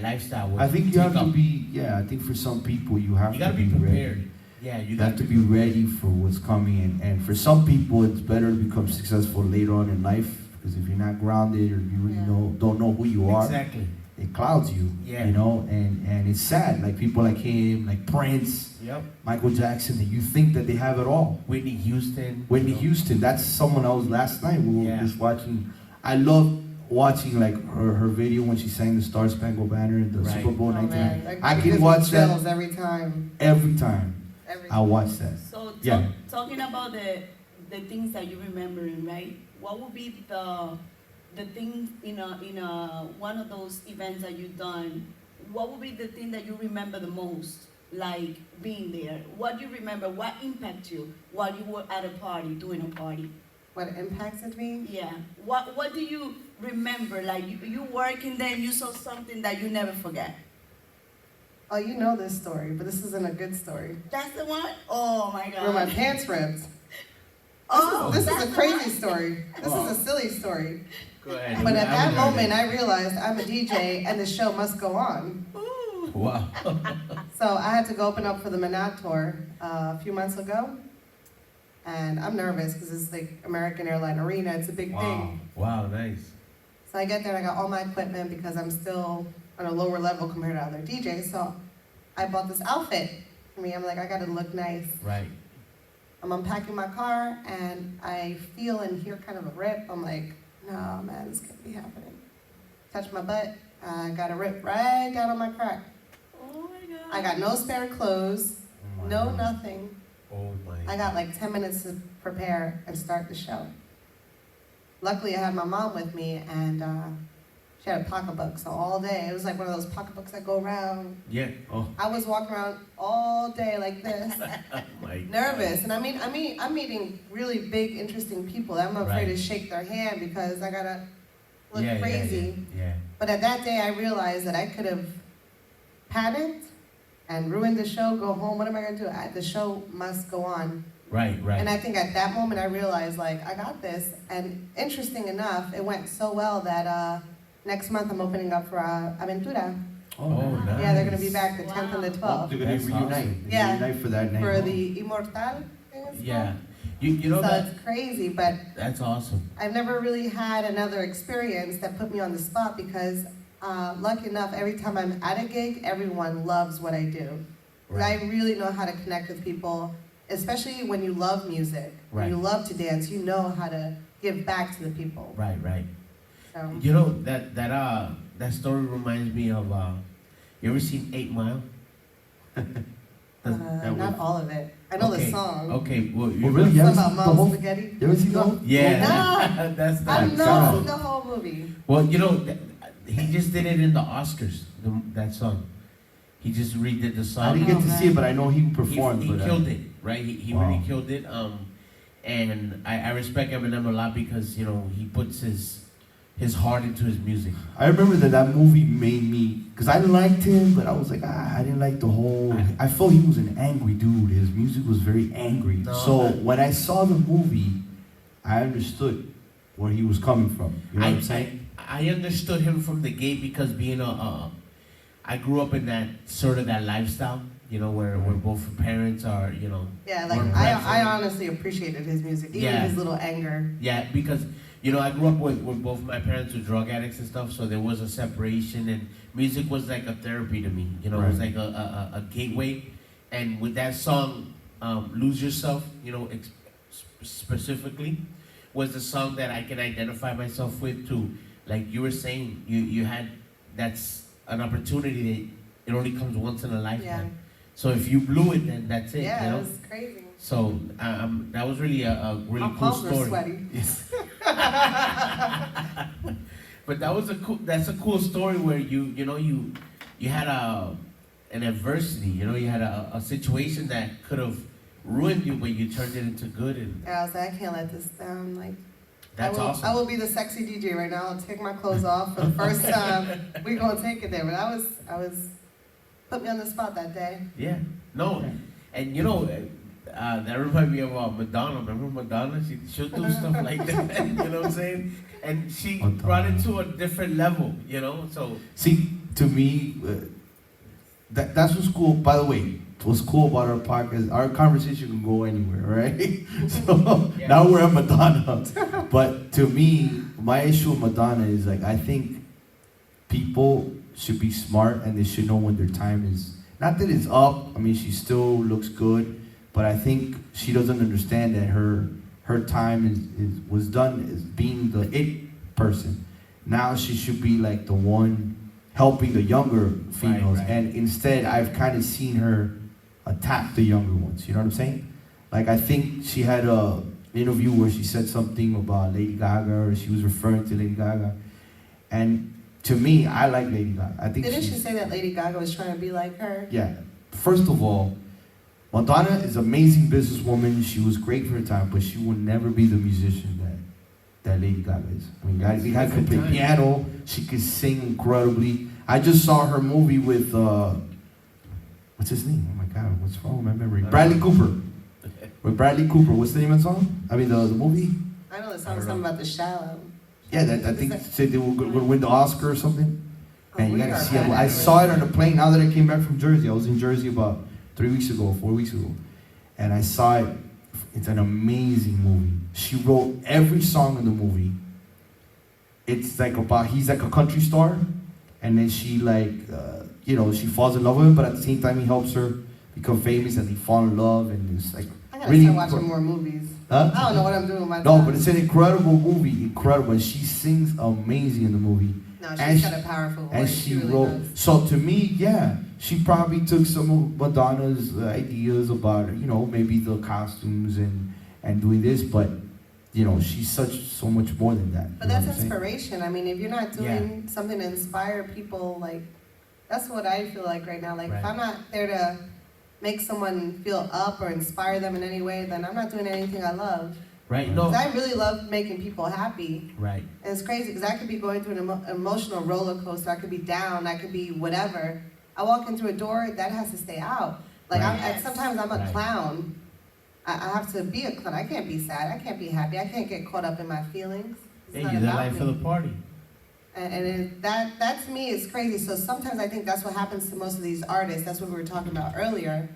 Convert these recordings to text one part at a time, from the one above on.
lifestyle. I think you have to be, I think for some people you have gotta to be prepared. ready. Yeah, You have to be ready for what's coming, and for some people it's better to become successful later on in life, because if you're not grounded or you really don't know who you are, exactly, it clouds you. Yeah. You know, and it's sad. Like people like him, like Prince, yep, Michael Jackson, that you think that they have it all. Whitney Houston. Whitney Houston, that's someone I was last night. We were just watching. I love watching like her video when she sang the Star Spangled Banner in the Super Bowl 19. I can watch that every time. Every time. I watch that. So yeah. Talking about the things that you remembering, right? What would be the thing in a one of those events that you've done? What would be the thing that you remember the most? Like being there. What do you remember? What impacted you while you were at a party, doing a party? What impacted me? Yeah. What do you remember? Like you working there and you saw something that you never forget. Oh, you know this story, but this isn't a good story. That's the one? Oh my God. Where my pants ripped. This is a crazy story. This is a silly story. Go ahead. But at that moment, I realized I'm a DJ and the show must go on. Ooh. Wow. So I had to go open up for the Manat tour a few months ago. And I'm nervous because it's like American Airline Arena. It's a big thing. Wow, nice. So I get there and I got all my equipment because I'm still on a lower level compared to other DJs. So I bought this outfit for me. I'm like, I gotta look nice. Right. I'm unpacking my car and I feel and hear kind of a rip. I'm like, no, man, this can't be happening. Touch my butt. I got a rip right down on my crack. Oh my God. I got no spare clothes, nothing. Oh my. I got like 10 minutes to prepare and start the show. Luckily, I had my mom with me, and she had a pocketbook, so all day, it was like one of those pocketbooks that go around. Yeah. Oh. I was walking around all day like this, nervous. And I'm meeting really big, interesting people. I'm afraid to shake their hand because I gotta look crazy. Yeah. But at that day, I realized that I could have panicked and ruined the show, go home. What am I gonna do? The show must go on. Right. And I think at that moment I realized, like, I got this. And interesting enough, it went so well that next month I'm opening up for Aventura. Oh, nice. Yeah, they're gonna be back the 10th and the 12th. They're gonna reunite. Awesome. Yeah. Reunite for that night. For the Immortal. Yeah. You know so that? it's crazy, but That's awesome. I've never really had another experience that put me on the spot because, lucky enough, every time I'm at a gig, everyone loves what I do. Right. I really know how to connect with people, especially when you love music, when you love to dance, you know how to give back to the people. Right. So. You know that story reminds me of you ever seen 8 Mile? Not all of it. I know the song. Okay, well, you really? Something about Mom's Spaghetti? You ever seen the whole? Yeah, that's that. I've not seen the whole movie. Well, you know, he just did it in the Oscars. That song. He just redid the song. I didn't get to see it, but I know he performed. He killed it, right? He really killed it. And I respect Eminem a lot because, you know, he puts his heart into his music. I remember that movie made me, because I liked him, but I was like, I didn't like the whole, I felt he was an angry dude. His music was very angry. When I saw the movie, I understood where he was coming from. You know what I'm saying? I understood him from the gate because being I grew up in that sort of that lifestyle, you know, where both parents are, you know. Yeah, like I honestly appreciated his music, even his little anger. Yeah, because, you know, I grew up with both my parents were drug addicts and stuff, so there was a separation, and music was like a therapy to me, you know, it was like a gateway. And with that song, Lose Yourself, you know, specifically, was the song that I can identify myself with too. Like you were saying, you had, that's an opportunity that it only comes once in a lifetime. Yeah. So if you blew it, then that's it. Yeah, you know? it was crazy. So that was really a really cool story. Sweaty. But that's a cool story where you had an adversity, you know, you had a situation that could have ruined you, but you turned it into good. And yeah, I was like, I can't let this down. Like, that's awesome. I will be the sexy DJ right now. I'll take my clothes off for the first time. We're gonna take it there. But I was put me on the spot that day. Yeah. No. And you know, that reminded me of Madonna. Remember Madonna? She'll do stuff like that. You know what I'm saying? And she brought it to a different level, you know? So see, to me, that's what's cool. By the way, what's cool about our podcast, our conversation can go anywhere, right? So now we're at Madonna. But to me, my issue with Madonna is like, I think people should be smart and they should know when their time is, not that it's up, I mean, she still looks good, but I think she doesn't understand that her time was done as being the it person. Now she should be like the one helping the younger females, right. And instead I've kind of seen her attack the younger ones, you know what I'm saying? Like I think she had a interview where she said something about Lady Gaga, or she was referring to Lady Gaga, and to me, I like Lady Gaga. I think Didn't she say that Lady Gaga was trying to be like her? Yeah. First of all, Madonna is an amazing businesswoman. She was great for her time, but she will never be the musician that Lady Gaga is. I mean, Lady Gaga could play piano. She could sing incredibly. I just saw her movie with, what's his name? Oh my God, what's wrong with my memory? Bradley Cooper. With Bradley Cooper. What's the name of the song? I mean, the movie? I know the song something about The Shallow. Yeah, I think said they were going to win the Oscar or something. Oh, And you gotta see it. I saw it on the plane now that I came back from Jersey. I was in Jersey about 4 weeks ago. And I saw it. It's an amazing movie. She wrote every song in the movie. It's like he's like a country star. And then she she falls in love with him, but at the same time he helps her become famous and they fall in love. And it's like, I gotta really start watching more movies. Huh? I don't know what I'm doing with my No, time. but it's an incredible movie. Incredible. And she sings amazing in the movie. No, and she's got a powerful And voice. she really wrote. does. So to me, yeah, she probably took some of Madonna's ideas about, maybe the costumes and doing this, but she's so much more than that. But that's inspiration. I mean, if you're not doing something to inspire people, like, that's what I feel like right now. Like, if I'm not there to make someone feel up or inspire them in any way, then I'm not doing anything I love. Right. No. Because I really love making people happy. Right. And it's crazy because I could be going through an emotional roller coaster. I could be down. I could be whatever. I walk in through a door, that has to stay out. Like, sometimes I'm a clown. I have to be a clown. I can't be sad. I can't be happy. I can't get caught up in my feelings. It's not You're the about life me. of the party. And that to me is crazy. So sometimes I think that's what happens to most of these artists. That's what we were talking about earlier.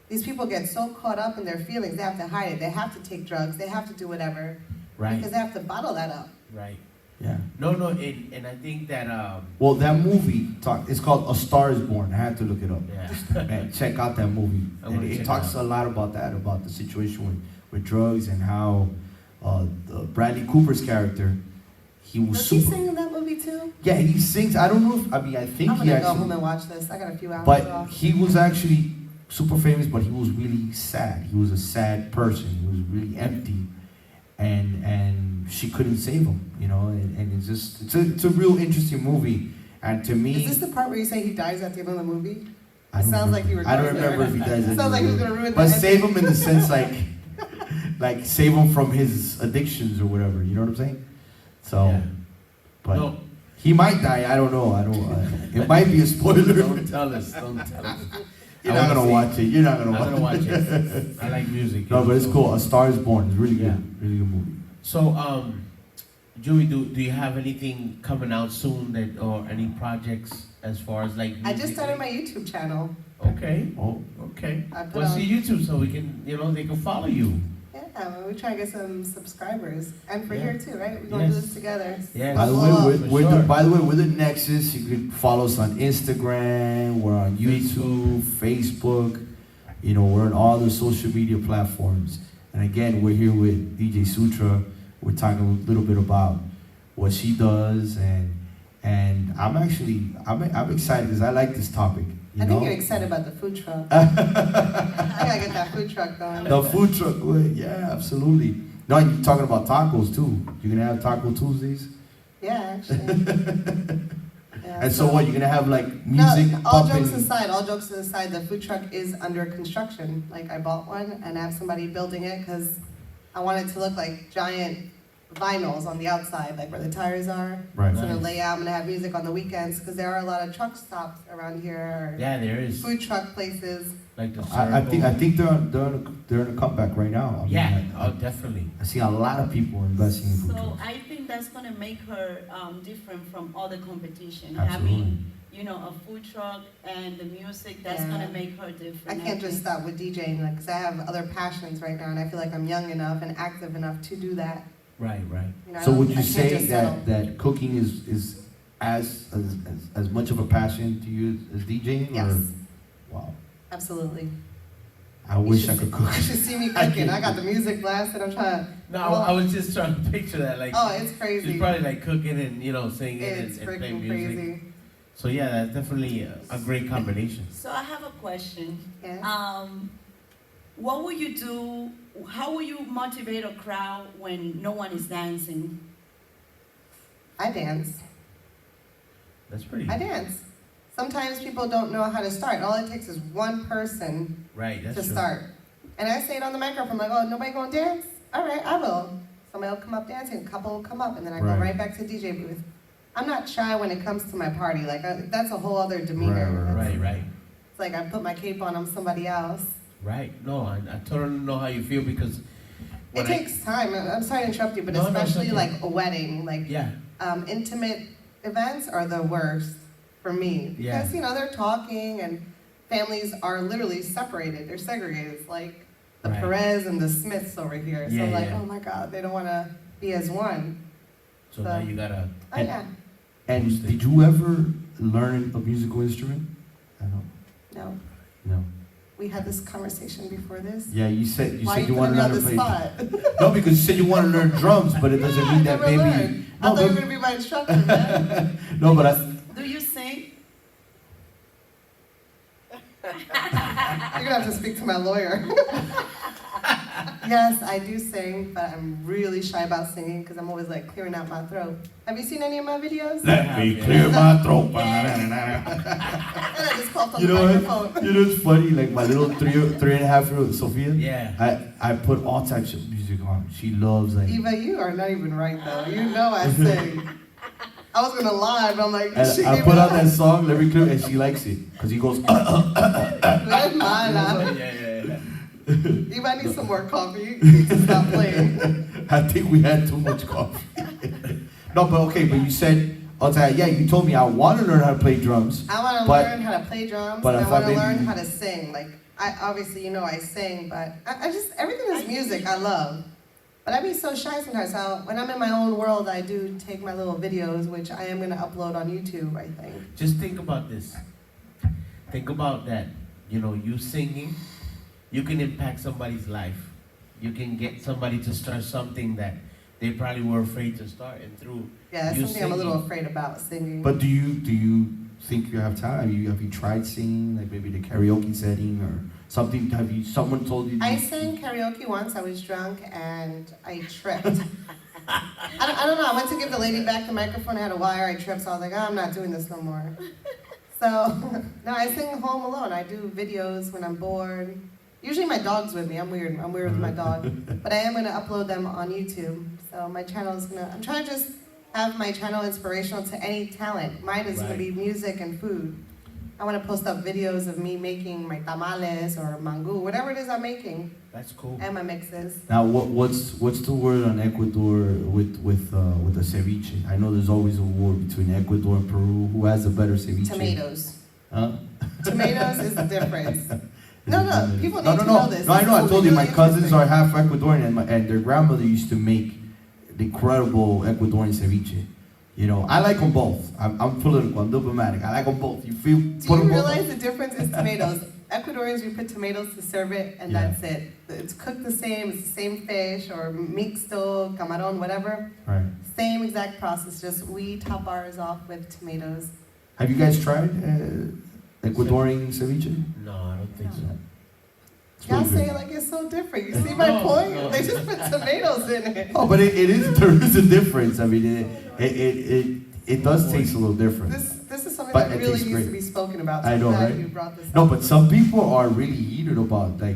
These people get so caught up in their feelings, they have to hide it. They have to take drugs. They have to do whatever. Right. Because they have to bottle that up. Right. Yeah. No, and I think that well, that movie it's called A Star Is Born. I had to look it up. Yeah. Man, check out that movie. And it talks a lot about that, about the situation with drugs and how Bradley Cooper's character, he was Does he sing in that movie too? Yeah, he sings. I don't know if I think I'm he gonna go actually. home and watch this. I got a few hours But off. he was actually super famous, but he was really sad. He was a sad person. He was really empty, and she couldn't save him. And it's just it's a real interesting movie. And to me, is this the part where you say he dies at the end of the movie? I don't sounds like you were I don't going there. remember if he dies. It sounds like he was gonna ruin the But save ending. him in the sense like save him from his addictions or whatever. You know what I'm saying? So, Yeah. but No. he might die. I don't know. It might be a spoiler. Don't tell us. Don't tell us. You're not gonna watch it. You're not I'm gonna gonna watch watch it. it. I like music. No, but it's so- cool. A Star Is Born. It's really good. Yeah. Really good movie. So, Joey, do you have anything coming out soon or any projects as far as like? I just started my YouTube channel. Okay. Oh, Okay. I put What's on- your YouTube so we can, they can follow you? Yeah, we're trying to get some subscribers. And for Yeah. here too, right? We're gonna do Yes. this together. Yes. by the Blow up. way, For we're sure. with the Nexus. You could follow us on Instagram. We're on YouTube, Facebook. We're on all the social media platforms. And again, we're here with DJ Zutra. We're talking a little bit about what she does, and I'm excited because I like this topic. I think you're excited about the food truck. I gotta get that food truck going. The food truck, yeah, absolutely. No, you're talking about tacos too. You're gonna have Taco Tuesdays, Yeah, actually. Yeah, and so what? You're gonna have like music No, all pumping. jokes aside, the food truck is under construction. Like, I bought one and I have somebody building it because I want it to look like giant vinyls on the outside, like where the tires are. Right. It's gonna Nice. lay out. I'm gonna have music on the weekends because there are a lot of truck stops around here. Or Yeah, there is. food truck places. Like the I think circle. they're in a comeback right now. I mean, Yeah. I Definitely. see a lot of people investing in food So trucks. I think that's gonna make her different from other competition. Absolutely. Having you know, a food truck and the music, that's Yeah. gonna make her different. I can't just stop with DJing, like, because I have other passions right now, and I feel like I'm young enough and active enough to do that. Right. You know, So would I you can't say just settle. that cooking is as much of a passion to you as DJing? Yes. Or? Wow. Absolutely. I wish I could cook. You should see me cooking. I got the music blasted. I'm trying to. No, I was just trying to picture that. Like, Oh, it's crazy. she's probably like cooking and, you know, singing It's and playing freaking music. crazy. So yeah, that's definitely a great combination. So I have a question. Yeah. What will you do? How will you motivate a crowd when no one is dancing? I dance. That's pretty. I dance. Sometimes people don't know how to start. All it takes is one person Right, that's to true. start. And I say it on the microphone, I'm like, oh, nobody gonna dance? All right, I will. Somebody will come up dancing, a couple will come up, and then I go Right. right back to DJ booth. I'm not shy when it comes to my party. Like, that's a whole other demeanor. Right. It's like I put my cape on, I'm somebody else. Right. No, I totally know how you feel because It takes time. I'm sorry to interrupt you, but No, no, it's especially okay. like a wedding, like yeah, intimate events are the worst for me. Yeah. Because, you know, they're talking and families are literally separated. They're segregated. It's like the Right. Perez and the Smiths over here. Yeah, So like, yeah. oh my God, they don't want to be as one. so now you gotta. Oh yeah, And did you ever learn a musical instrument? I don't. no. No. We had this conversation before this. Yeah, you said Why you you want putting to me learn on to the play. spot? No, because you said you want to learn drums, but it doesn't mean that never maybe. learned. I No, thought you were but, going to be my instructor, man. no, but Do you sing? You're going to have to speak to my lawyer. Yes, I do sing, but I'm really shy about singing because I'm always like clearing out my throat. Have you seen any of my videos? let me clear my throat. And I just coughed on You the know microphone. what? You know what's funny? Like my little 3.5-year-old Sophia. Yeah. I put all types of music on. She loves like. Eva, you are not even right though. You know I sing. I was gonna lie, but I'm like, And she I gave put me out that song, Let Me Clear, and she likes it because he goes. That's mine now. Yeah. Eva, I need some more coffee. You need to stop playing. I think we had too much coffee. No, but okay, but you said, yeah, you told me I want to learn how to play drums. I want to But- learn how to play drums, but and if I want I to maybe- learn how to sing. Like, I obviously, you know, I sing, but I just, everything is music I love. But I be so shy sometimes. So when I'm in my own world, I do take my little videos, which I am going to upload on YouTube, I think. Just think about this. Think about that. You know, you singing, you can impact somebody's life. You can get somebody to start something that they probably were afraid to start, and through Yeah, that's you something I'm a little singing- afraid about, singing. But do you think you have time? Have you tried singing, like maybe the karaoke setting or something? Someone told you? I sang karaoke once. I was drunk and I tripped. I don't know. I went to give the lady back the microphone. I had a wire. I tripped. So I was like, oh, I'm not doing this no more. So, no, I sing home alone. I do videos when I'm bored. Usually my dog's with me. I'm weird. I'm weird with my dog. But I am going to upload them on YouTube. So my channel is going to... I'm trying to just have my channel inspirational to any talent. Mine is going to be music and food. I want to post up videos of me making my tamales or mango, whatever it is I'm making, that's cool. and my mixes. Now, what's the word on Ecuador with the ceviche? I know there's always a war between Ecuador and Peru. Who has the better ceviche? Tomatoes. Huh? Tomatoes is the difference. No, people need to No, know this. No, I know. I This is told you my really cousins interesting. are half Ecuadorian, and their grandmother used to make the incredible Ecuadorian ceviche. You know, I like them both. I'm political. I'm diplomatic. I like them both. You feel? Do put you 'em both realize up. the difference is tomatoes? Ecuadorians, we put tomatoes to serve it, and Yeah. that's it. It's cooked the same. It's the same fish or mixto, camarón, whatever. Right. Same exact process. Just we top ours off with tomatoes. Have you guys tried Ecuadorian ceviche? No, I don't think so. It's Y'all really say good. it like it's so different. You see my No, point? no. They just put tomatoes in it. Oh, but it is. There is a difference. I mean, it does taste a little different. This is something But that it really tastes needs great. to be spoken about. So I know, I'm glad right? you brought this No, up. but some people are really heated about like